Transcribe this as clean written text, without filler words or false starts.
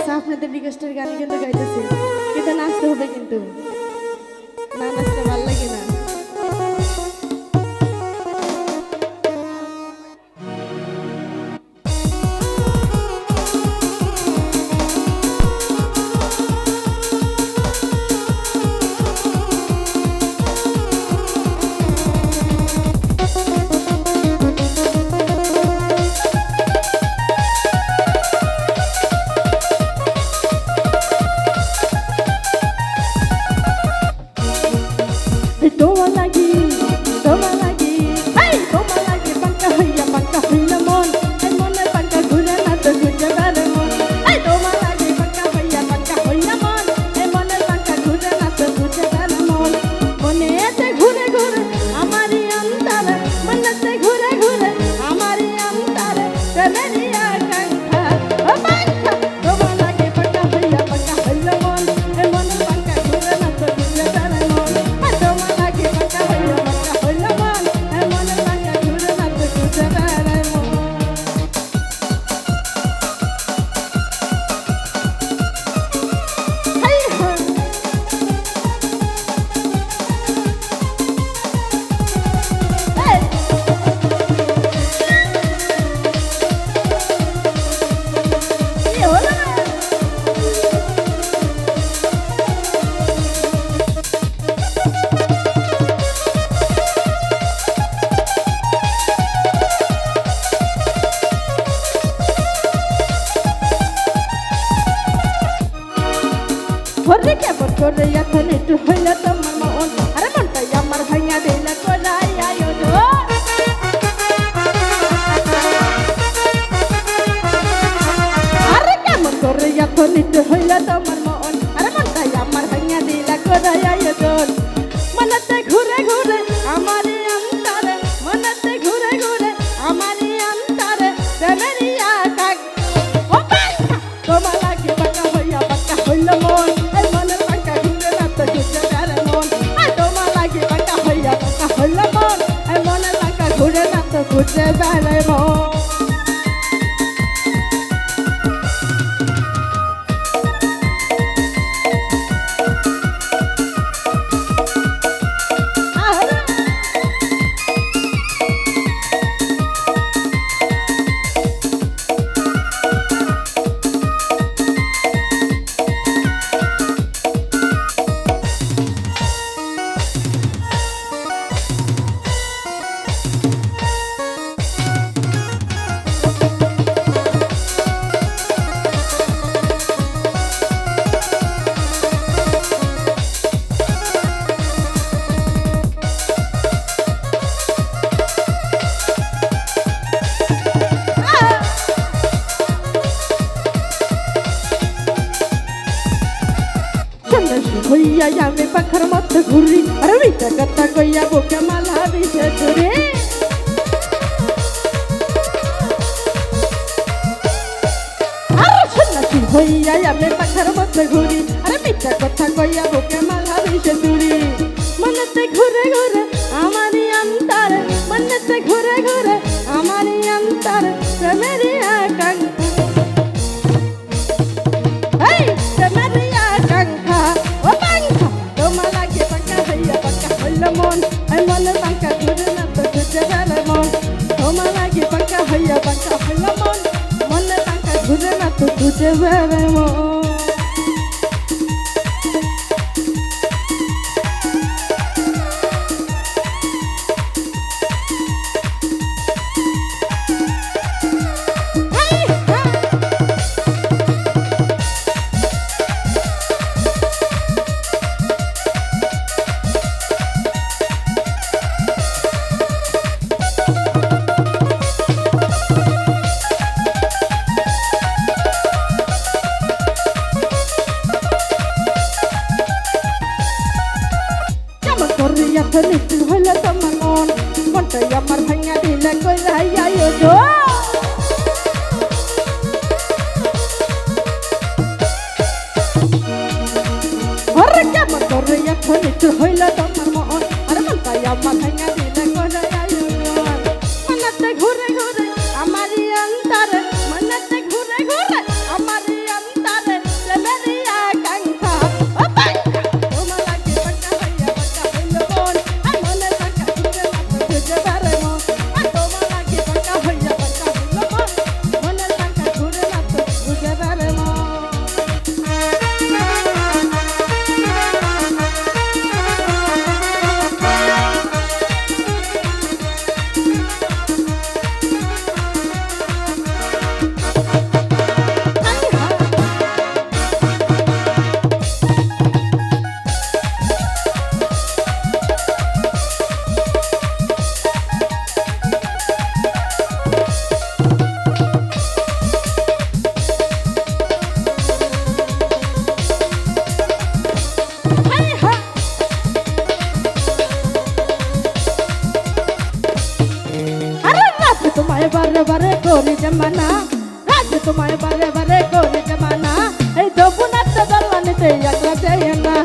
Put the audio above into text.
আছে আপনাদের রিকোয়েস্টের গান কিন্তু গাইতেছি, কিন্তু নাচতে হবে, কিন্তু না নাচতে ভালো লাগে না। Hore kebar kore ya thane tu hoila tamar mon are monta yamar bhaiya dela korai ayo jo are kebar kore ya thane tu hoila tamar mon are monta yamar bhaiya dela korai ayo jo manate ঘুরে ঘুরে amare antare manate ঘুরে ঘুরে amare antare temeriya kag o banka toma lage baka hoila mon Kuche bale mo Hoya ya me pakhar mat ghuri are mita katha koya boke mala dise dure ar sunna ki hoya ya me pakhar mat ghuri are mita katha koya boke mala dise dure manate ঘুরে ঘুরে amari antare manate ঘুরে ঘুরে amari antare temeri akang hey temeri akang mon ay mon bangka gure na to tuje bale mon toma lagi bangka hoya bangka hola mon bangka gure na to tuje bale mon ya thane tu hoila tamar mon monta yamar bhaiya dila korai ayo jo hore kebar kore ya thane tu hoila tamar mon are monta yamar bhaiya dila korai ayo jo manate ঘুরে ঘুরে amari antare manate ঘুরে ঘুরে amari antare তোমায় বারে বারে করে যে মানা এই যৌবনাতে জ্বালানিতে একলা যায় না